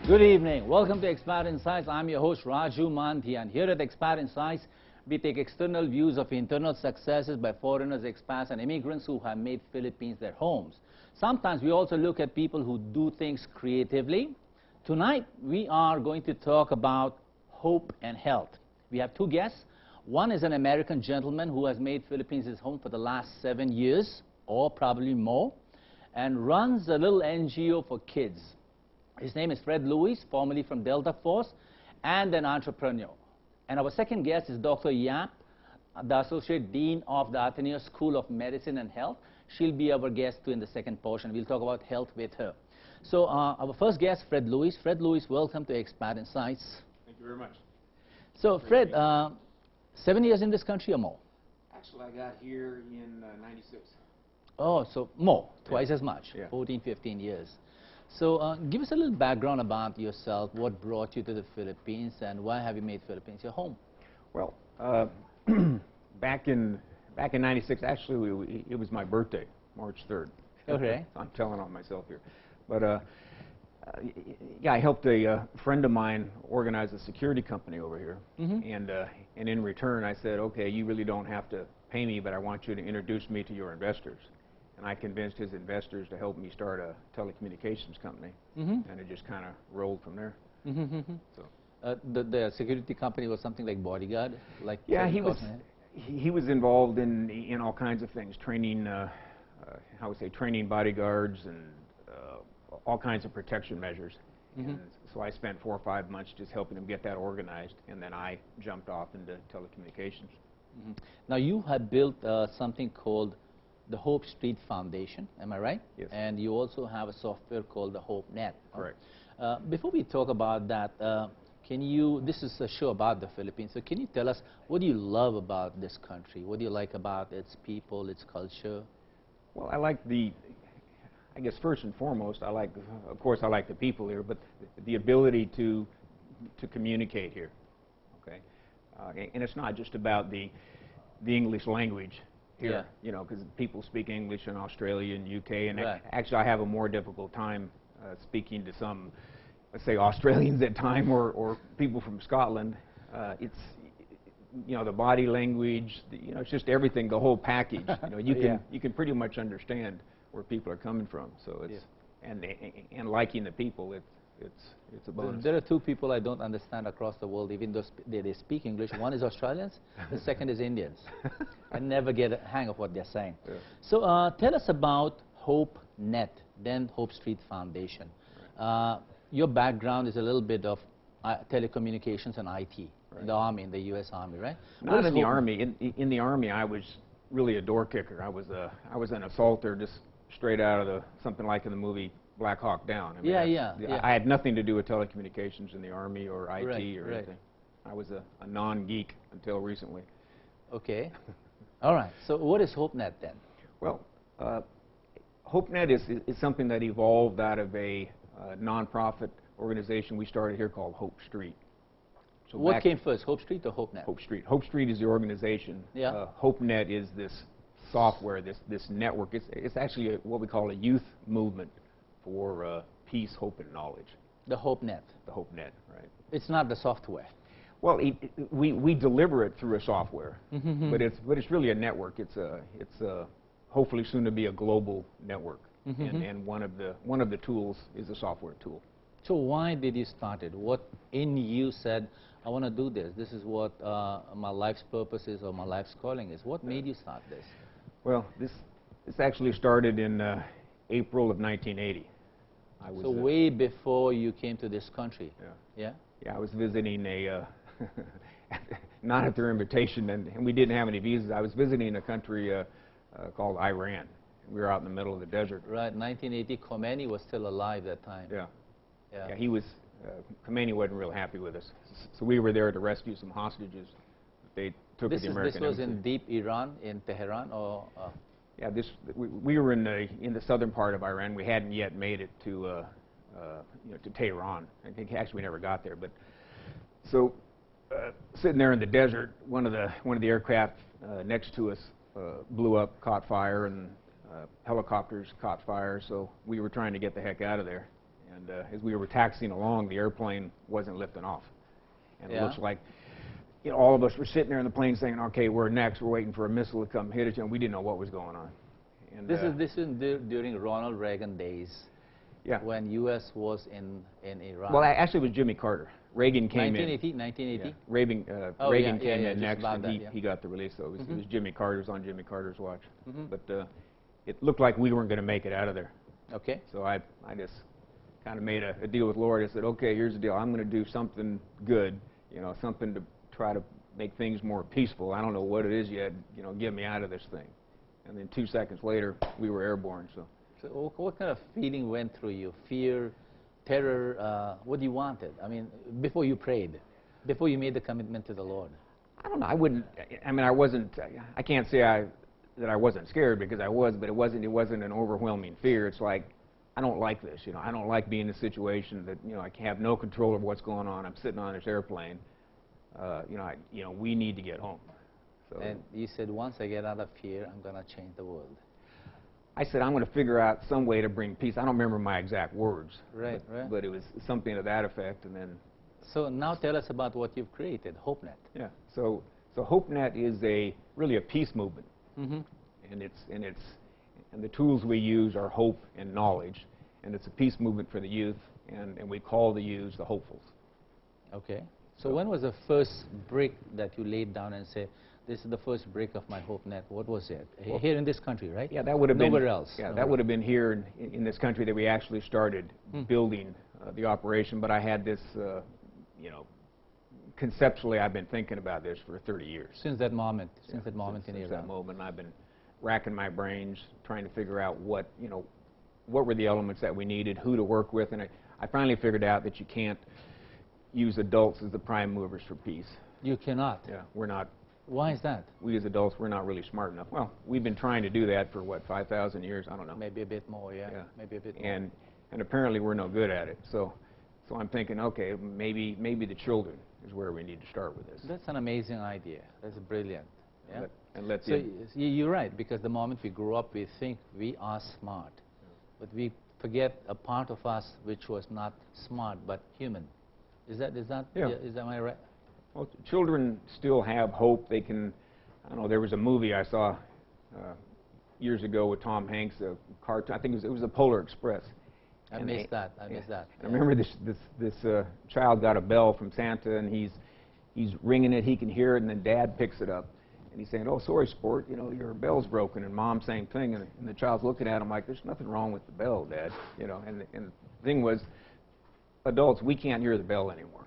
Good evening. Welcome to Expat Insights. I'm your host, Raju Manthi, and here at Expat Insights, we take external views of internal successes by foreigners, expats, and immigrants who have made Philippines their homes. Sometimes we also look at people who do things creatively. Tonight, we are going to talk about hope and health. We have two guests. One is an American gentleman who has made Philippines his home for the last 7 years, or probably more, and runs a little NGO for kids. His name is Fred Lewis, formerly from Delta Force, and an entrepreneur. And our second guest is Dr. Yap, the Associate Dean of the Ateneo School of Medicine and Health. She'll be our guest too in the second portion. We'll talk about health with her. So our first guest, Fred Lewis. Fred Lewis, welcome to Expat Insights. Thank you very much. So Fred, 7 years in this country or more? Actually, I got here in '96. Oh, so more, twice as much, Yeah. 14, 15 years. So give us a little background about yourself. What brought you to the Philippines, and why have you made Philippines your home? Well, back in '96, actually, it was my birthday, March 3rd. Okay. I'm telling on myself here. But yeah, I helped a friend of mine organize a security company over here. And in return, I said, okay, you really don't have to pay me, but I want you to introduce me to your investors. And I convinced his investors to help me start a telecommunications company, and it just kind of rolled from there. So The security company was something like bodyguard? Like yeah, he was involved in all kinds of things, training, how would say, training bodyguards and all kinds of protection measures. And so I spent 4 or 5 months just helping him get that organized, and then I jumped off into telecommunications. Now you have built something called the Hope Street Foundation, am I right? Yes. And you also have a software called the HopeNet. Correct. Before we talk about that, this is a show about the Philippines, so can you tell us, what do you love about this country? What do you like about its people, its culture? Well, I like I guess first and foremost, of course, I like the people here, but the ability to communicate here, okay? And it's not just about the English language here, you know, because people speak English in Australia and UK, and actually I have a more difficult time speaking to some, let's say, Australians at time, or people from Scotland. It's, you know, the body language, you know, it's just everything, the whole package. You know, you can pretty much understand where people are coming from. So it's and liking the people, it's a bonus. There are two people I don't understand across the world, even though they speak English. One is Australians, the second is Indians. I never get a hang of what they're saying. Yeah. So tell us about HopeNet, then Hope Street Foundation. Your background is a little bit of telecommunications and IT, in the Army, in the U.S. Army, right? Not in the Army. In the Army, I was really a door kicker. I was an assaulter, just straight out of something like in the movie Black Hawk Down. I mean, I had nothing to do with telecommunications in the Army or IT or anything. I was a non-geek until recently. Okay. All right. So what is HopeNet then? Well, HopeNet is something that evolved out of a nonprofit organization we started here called Hope Street. So what came first, Hope Street or HopeNet? Hope Street. Hope Street is the organization. Yeah. HopeNet is this software, this network. It's actually what we call a youth movement for peace, hope, and knowledge. The HopeNet. The HopeNet, right. It's not the software. Well, we deliver it through a software, but it's really a network. It's hopefully soon to be a global network, and one of the tools is a software tool. So why did you start it? What in you said, I want to do this? This is what my life's purpose is, or my life's calling is. What made you start this? Well, this actually started in April of 1980. So way before you came to this country. Yeah, I was visiting not at their invitation, and we didn't have any visas. I was visiting a country called Iran. We were out in the middle of the desert. Right, 1980, Khomeini was still alive that time. Yeah, he was, Khomeini wasn't real happy with us. So we were there to rescue some hostages. They took the American This was embassy. in deep Iran, in Tehran, or? Yeah, we were in the southern part of Iran. We hadn't yet made it to, you know, to Tehran. I think actually we never got there. But so sitting there in the desert, one of the aircraft next to us blew up, caught fire, and helicopters caught fire. So we were trying to get the heck out of there. And as we were taxiing along, the airplane wasn't lifting off. And it looks like, you know, all of us were sitting there in the plane saying, okay, we're next, we're waiting for a missile to come hit us, and we didn't know what was going on. And this is during Ronald Reagan days, when U.S. was in Iraq. Well, actually it was Jimmy Carter. Reagan came 1980? in. Reagan came in next, and he got the release. So it was Jimmy Carter's on Jimmy Carter's watch. But it looked like we weren't going to make it out of there. Okay. So I just kind of made a deal with Lord. I said, okay, here's the deal. I'm going to do something good, you know, something to try to make things more peaceful. I don't know what it is yet, you know, get me out of this thing. And then 2 seconds later, we were airborne. So what kind of feeling went through you? Fear, terror, what you wanted? I mean, before you prayed, before you made the commitment to the Lord. I don't know. I can't say that I wasn't scared, because I was, but it wasn't an overwhelming fear. It's like, I don't like this, you know. I don't like being in a situation that, you know, I have no control of what's going on. I'm sitting on this airplane. You know, we need to get home. So and you said, once I get out of here, I'm going to change the world. I said, I'm going to figure out some way to bring peace. I don't remember my exact words. Right. But it was something to that effect. And then. So now tell us about what you've created, HopeNet. Yeah. So HopeNet is really a peace movement. And the tools we use are hope and knowledge, and it's a peace movement for the youth, and we call the youth the hopefuls. Okay. So when was the first brick that you laid down and said, this is the first brick of my HopeNet? What was it? Well, here in this country, right? Yeah, that would have been nowhere else. Yeah, that would have been here in this country that we actually started building the operation. But I had this, you know, conceptually, I've been thinking about this for 30 years. Since that moment, in Iraq. Since that moment, I've been racking my brains, trying to figure out what were the elements that we needed, who to work with, and I finally figured out that you can't use adults as the prime movers for peace. You cannot? Yeah, we're not. Why is that? We as adults, we're not really smart enough. Well, we've been trying to do that for, what, 5,000 years? I don't know. Maybe a bit more, yeah. Maybe a bit more. And apparently we're no good at it. So I'm thinking, okay, maybe the children is where we need to start with this. That's an amazing idea. That's brilliant. Yeah? So you're right, because the moment we grow up, we think we are smart. But we forget a part of us which was not smart, but human. Is that am I right? Well, children still have hope. They can, I don't know, there was a movie I saw years ago with Tom Hanks, a cartoon, I think it was the Polar Express. I missed that. I remember this child got a bell from Santa, and he's ringing it, he can hear it, and then Dad picks it up. And he's saying, oh, sorry, sport, you know, your bell's broken. And Mom, same thing. And the child's looking at him like, there's nothing wrong with the bell, Dad. You know, and the thing was, adults, we can't hear the bell anymore.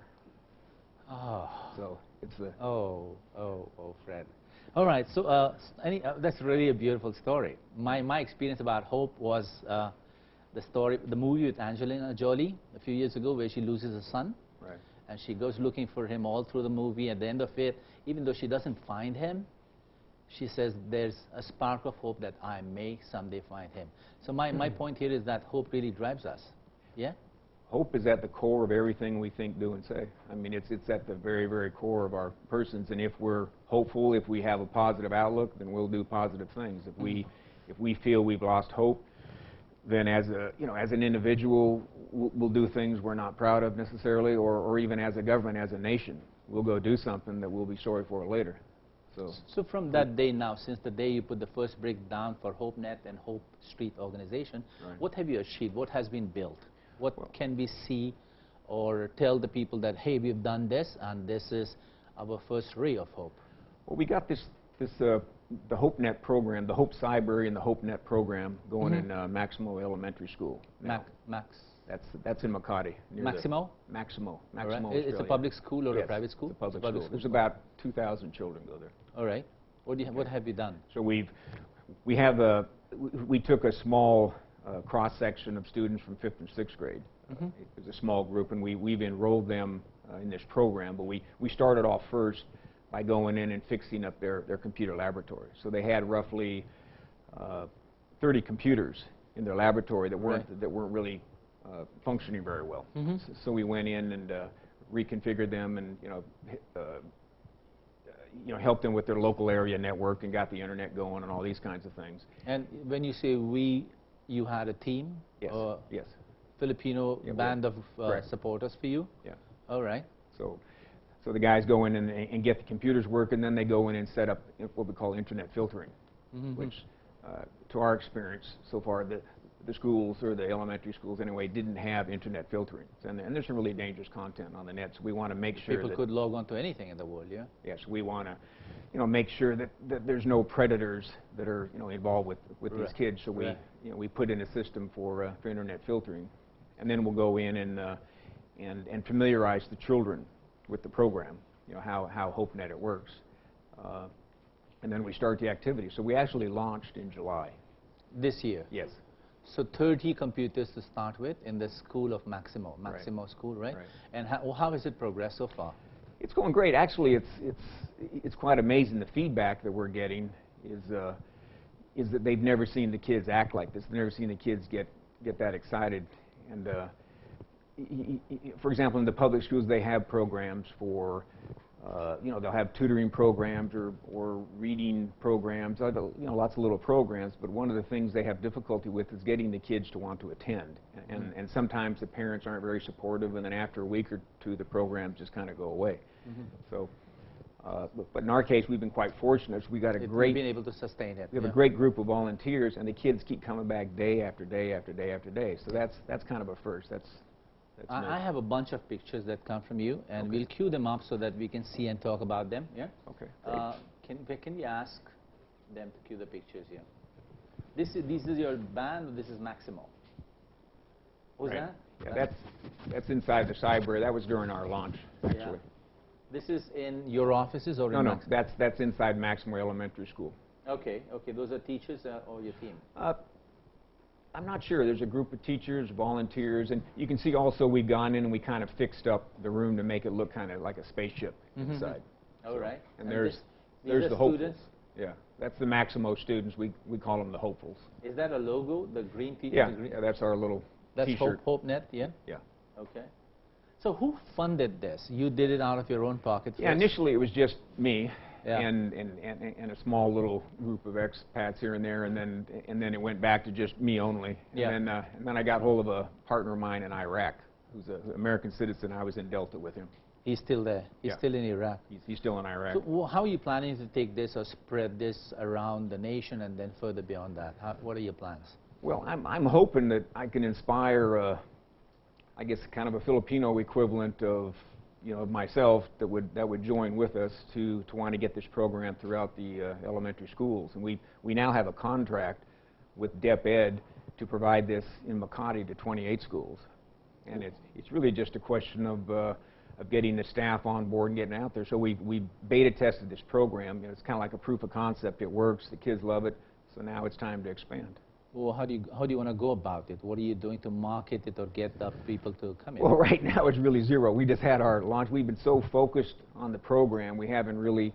Oh. So it's the... Oh, Fred. All right, so that's really a beautiful story. My experience about hope was the movie with Angelina Jolie a few years ago, where she loses a son. Right. And she goes looking for him all through the movie. At the end of it, even though she doesn't find him, she says, there's a spark of hope that I may someday find him. So my point here is that hope really drives us. Yeah? Hope is at the core of everything we think, do, and say. I mean, it's at the very, very core of our persons. And if we're hopeful, if we have a positive outlook, then we'll do positive things. If we feel we've lost hope, then as an individual, we'll do things we're not proud of necessarily, or even as a government, as a nation, we'll go do something that we'll be sorry for later. So from that day now, since the day you put the first brick down for HopeNet and Hope Street organization, what have you achieved? What has been built? What can we see or tell the people that, hey, we've done this, and this is our first ray of hope? Well, we got the HopeNet program, the HopeCybrary and the HopeNet program going in Maximo Elementary School. That's in Makati. Maximo? Maximo. Right. It's a public school or a private school? It's a public school. There's about 2,000 children go there. All right. What have you done? So we took a small cross-section of students from 5th and 6th grade. It was a small group, and we've enrolled them in this program. But we started off first by going in and fixing up their computer laboratory. So they had roughly 30 computers in their laboratory that weren't really functioning very well. So we went in and reconfigured them, and helped them with their local area network and got the internet going and all these kinds of things. And when you say we, you had a team? Yes. Yes. Filipino Yeah, band of correct. supporters for you? Yeah. All right. So the guys go in and get the computers working, then they go in and set up what we call internet filtering, which, to our experience so far, the schools, or the elementary schools anyway, didn't have internet filtering. And there's some really dangerous content on the net, so we want to make sure People that could log on to anything in the world, yeah? yes, we want to, make sure that there's no predators that are, involved with these kids. So we put in a system for internet filtering, and then we'll go in and familiarize the children with the program, how HopeNet it works, and then we start the activity. So we actually launched in July. This year? Yes. So 30 computers to start with in the school of Maximo School, right? Right. And how has it progressed so far? It's going great. Actually, it's quite amazing. The feedback that we're getting is that they've never seen the kids act like this. They've never seen the kids get that excited. And for example, in the public schools, they have programs for, they'll have tutoring programs or reading programs, lots of little programs, but one of the things they have difficulty with is getting the kids to want to attend. And sometimes the parents aren't very supportive, and then after a week or two, the programs just kind of go away. So, but in our case, we've been quite fortunate. We got a great... You've been able to sustain it. We have a great group of volunteers, and the kids keep coming back day after day after day after day. So that's kind of a first. That's I have a bunch of pictures that come from you, and we'll cue them up so that we can see and talk about them. Yeah. Okay. Can we ask them to cue the pictures here? This is your band. Or this is Maximo. Who's Right. that? Yeah, that's inside the Cybrary. That was during our launch, actually. Yeah. This is in your offices or No, in no, that's inside Maximo Elementary School. Okay. Those are teachers or your team? I'm not sure. There's a group of teachers, volunteers, and you can see also we've gone in and we kind of fixed up the room to make it look kind of like a spaceship inside. All right. And there's the the hopefuls. students? Yeah, that's the Maximo students. We call them the hopefuls. Is that a logo? The green T-shirt? Yeah, yeah, that's our little That's T-shirt. HopeNet, yeah? Yeah. Okay. So who funded this? You did it out of your own pocket Yeah, first? initially it was just me. Yeah. And a small little group of expats here and there, and then it went back to just me only. Yeah. And then I got hold of a partner of mine in Iraq, who's an American citizen. I was in Delta with him. He's still there. He's Yeah. still in Iraq. He's still in Iraq. So how are you planning to take this or spread this around the nation and then further beyond that? What are your plans? Well, I'm hoping that I can inspire, I guess, kind of a Filipino equivalent of myself that would join with us to want to get this program throughout the elementary schools. And we now have a contract with DepEd to provide this in Makati to 28 schools. And it's really just a question of getting the staff on board and getting out there. So we beta tested this program. It's kind of like a proof of concept. It works. The kids love it. So now it's time to expand. Well, how do you want to go about it? What are you doing to market it or get the people to come in? Well, right now it's really zero. We just had our launch. We've been so focused on the program, we haven't really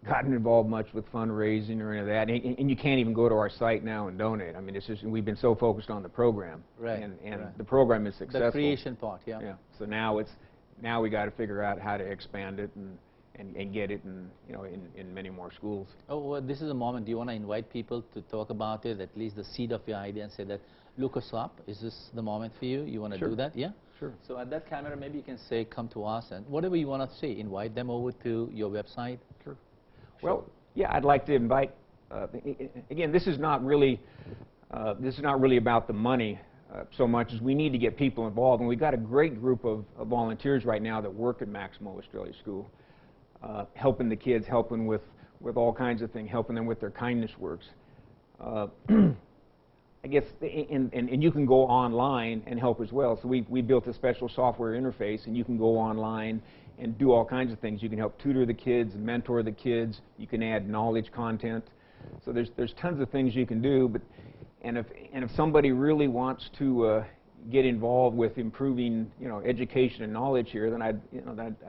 gotten involved much with fundraising or any of that. And you can't even go to our site now and donate. I mean, it's just we've been so focused on the program. Right. And right. the program is successful. The creation part, yeah. Yeah. So now we got to figure out how to expand it and get it in many more schools. Oh, well, this is a moment. Do you want to invite people to talk about it, at least the seed of your idea, and say that, look us up. Is this the moment for you? You want to do that? Yeah? Sure. So at that camera, maybe you can say, come to us, and whatever you want to say, invite them over to your website. Sure. Well, yeah, I'd like to invite, again, this is not really about the money so much as we need to get people involved. And we've got a great group of volunteers right now that work at Maximo Australia School. Helping the kids, helping with all kinds of things, helping them with their kindness works. I guess, and you can go online and help as well. So we built a special software interface, and you can go online and do all kinds of things. You can help tutor the kids, mentor the kids. You can add knowledge content. So there's tons of things you can do. And if somebody really wants to get involved with improving, education and knowledge here, then I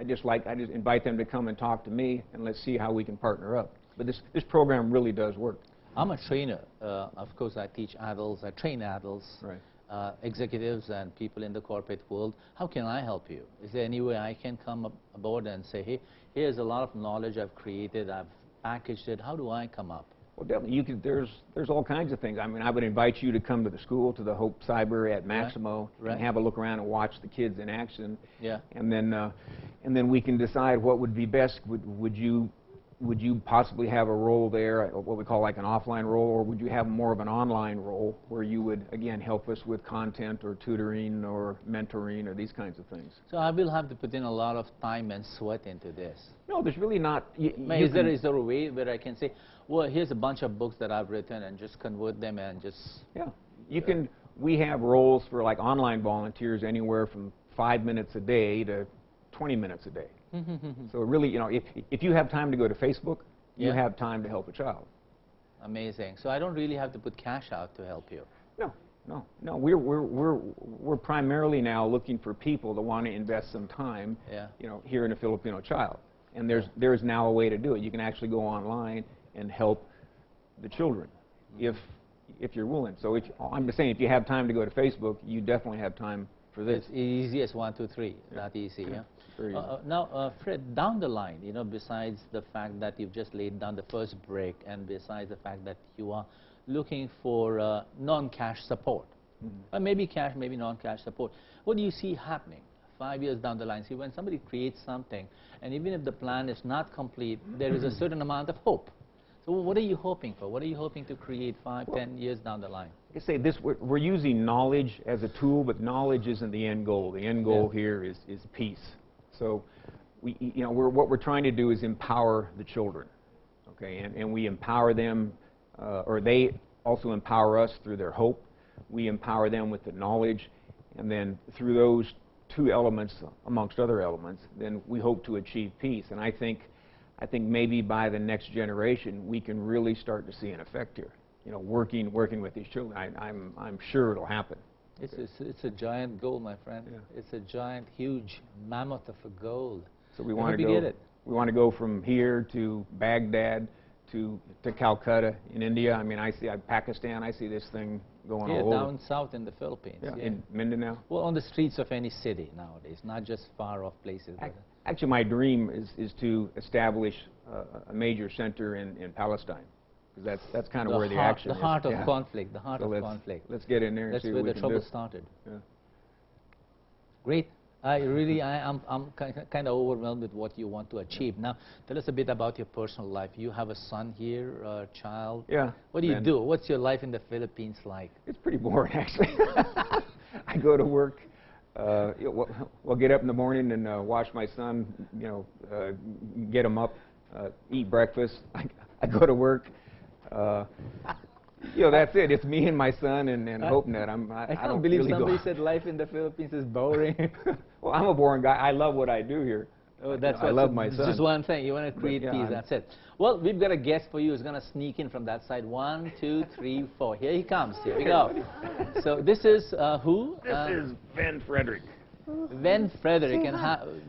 just invite them to come and talk to me, and let's see how we can partner up. But this program really does work. I'm a trainer. Of course, I teach adults. I train adults, right. Executives, and people in the corporate world. How can I help you? Is there any way I can come aboard and say, hey, here's a lot of knowledge I've created. I've packaged it. How do I come up? Well, definitely. You could. There's all kinds of things. I mean, I would invite you to come to the school, to the HopeCybrary at Maximo, Right. and have a look around and watch the kids in action. Yeah. And then we can decide what would be best. Would you possibly have a role there, what we call like an offline role, or would you have more of an online role where you would, again, help us with content or tutoring or mentoring or these kinds of things? So I will have to put in a lot of time and sweat into this. No, there's really not. Is there a way where I can say, well, here's a bunch of books that I've written and just convert them and just... Yeah. You can. We have roles for like online volunteers anywhere from 5 minutes a day to 20 minutes a day. So really, you know, if you have time to go to Facebook, you have time to help a child. Amazing. So I don't really have to put cash out to help you. No. We're primarily now looking for people that want to invest some time, you know, here in a Filipino child. And there's now a way to do it. You can actually go online and help the children if you're willing. So I'm just saying, if you have time to go to Facebook, you definitely have time for this. It's easy as 1, 2, 3. Not easy, yeah? Very easy. Now, Fred, down the line, you know, besides the fact that you've just laid down the first brick, and besides the fact that you are looking for non-cash support, maybe cash, maybe non-cash support, what do you see happening 5 years down the line? See, when somebody creates something, and even if the plan is not complete, there is a certain amount of hope. So what are you hoping for? What are you hoping to create 5, 10 years down the line? I say this, we're using knowledge as a tool, but knowledge isn't the end goal. The end goal here is peace. So you know, what we're trying to do is empower the children, okay? And we empower them, or they also empower us through their hope. We empower them with the knowledge, and then through those two elements, amongst other elements, then we hope to achieve peace. And I think maybe by the next generation, we can really start to see an effect here. You know, working with these children, I'm sure it'll happen. It's a giant goal, my friend. Yeah. It's a giant, huge mammoth of a goal. So we want to go. We want to go from here to Baghdad to Calcutta in India. I mean, I see Pakistan. I see this thing going all over. Down south in the Philippines. Yeah, in Mindanao. Well, on the streets of any city nowadays, not just far off places. Actually, my dream is to establish a major center in Palestine. That's kind of where the action is. The heart of conflict. The heart of conflict. Let's get in there and see what we can do. That's where the trouble started. Yeah. Great. I'm kind of overwhelmed with what you want to achieve. Now, tell us a bit about your personal life. You have a son here, a child. Yeah. What do you do? What's your life in the Philippines like? It's pretty boring, actually. I go to work. We'll get up in the morning and watch my son. You know, get him up, eat breakfast. I go to work. You know, that's it. It's me and my son and HopeNet. I can't believe somebody said life in the Philippines is boring. Well, I'm a boring guy. I love what I do here. Oh, that's I love my son. It's just one thing. You want to create peace. That's it. Well, we've got a guest for you who's going to sneak in from that side. 1, 2, 3, 4. Here he comes. Here we go. So this is who? This is Ben Frederick. Ben Frederick. And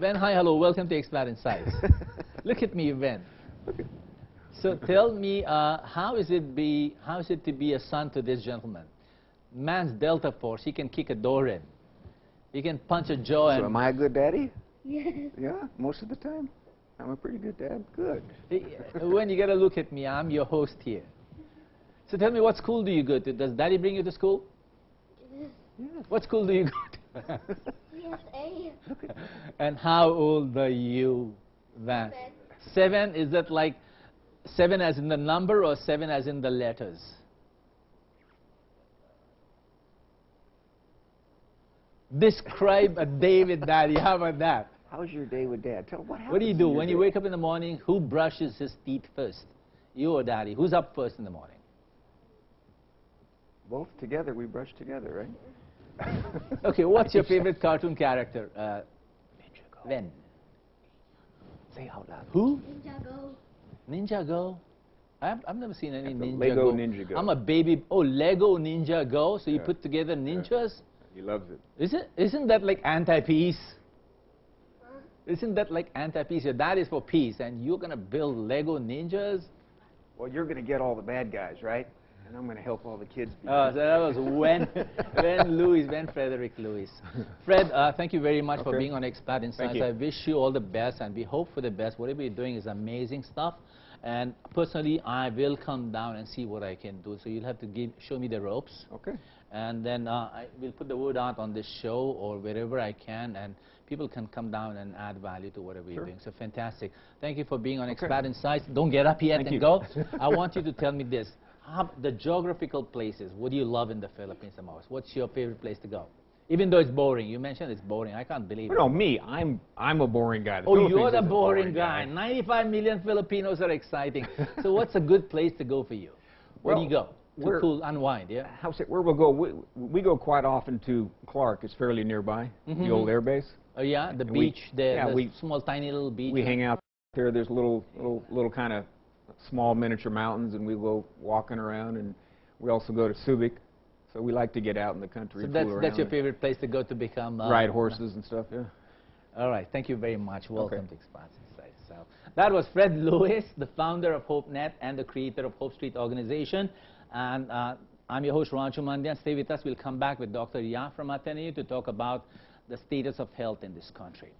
Ben, hi, hello. Welcome to Expert Insights. Look at me, Ben. So tell me, how is it to be a son to this gentleman? Man's Delta Force. He can kick a door in. He can punch a jaw. So am I a good daddy? Yes. Yeah, most of the time. I'm a pretty good dad. Good. When you got to look at me, I'm your host here. So tell me, what school do you go to? Does Daddy bring you to school? Yes. What school do you go to? Yes, A. And how old are you, Van? 7. Is that like 7 as in the number or 7 as in the letters? Describe a day with Daddy. How about that? How's your day with Dad? Tell what happens. What do you do when you wake up in the morning? Who brushes his teeth first? You or Daddy? Who's up first in the morning? Both together. We brush together, right? Okay, what's your favorite cartoon character? Ven. Say out loud. Who? Ninjago. Ninjago. I've never seen any Ninjago. Lego Ninjago. I'm a baby. Oh, Lego Ninjago. So you put together ninjas? He loves it. Isn't that like anti-peace? Isn't that like anti-peace? Your dad is for peace, and you're going to build Lego ninjas? Well, you're going to get all the bad guys, right? And I'm going to help all the kids. So that was Ven Frederick Lewis. Fred, thank you very much for being on Expert Insights. I wish you all the best, and we hope for the best. Whatever you're doing is amazing stuff. And personally, I will come down and see what I can do. So you'll have to show me the ropes. Okay. And then I will put the word out on this show or wherever I can, and people can come down and add value to whatever you're doing. So fantastic. Thank you for being on Expat Insights. Don't get up yet and go. I want you to tell me this. The geographical places, what do you love in the Philippines the most? What's your favorite place to go? Even though it's boring. You mentioned it's boring. I can't believe it. No, me. I'm a boring guy. Oh, you're the boring guy. 95 million Filipinos are exciting. So what's a good place to go for you? Where do you go? To cool, unwind, yeah? Where we'll go, we go quite often to Clark. It's fairly nearby, the old air base. Oh, yeah? The beach, the small, tiny little beach. We hang out there. There's little kind of small miniature mountains, and we go walking around, and we also go to Subic. So we like to get out in the country and fool around. That's your favorite place to go to become... ride horses and stuff, yeah. All right, thank you very much. Welcome to Expat Insights. So that was Fred Lewis, the founder of HopeNet and the creator of Hope Street Organization. And I'm your host, Raju Mandian. Stay with us. We'll come back with Dr. Ya from Ateneo to talk about the status of health in this country.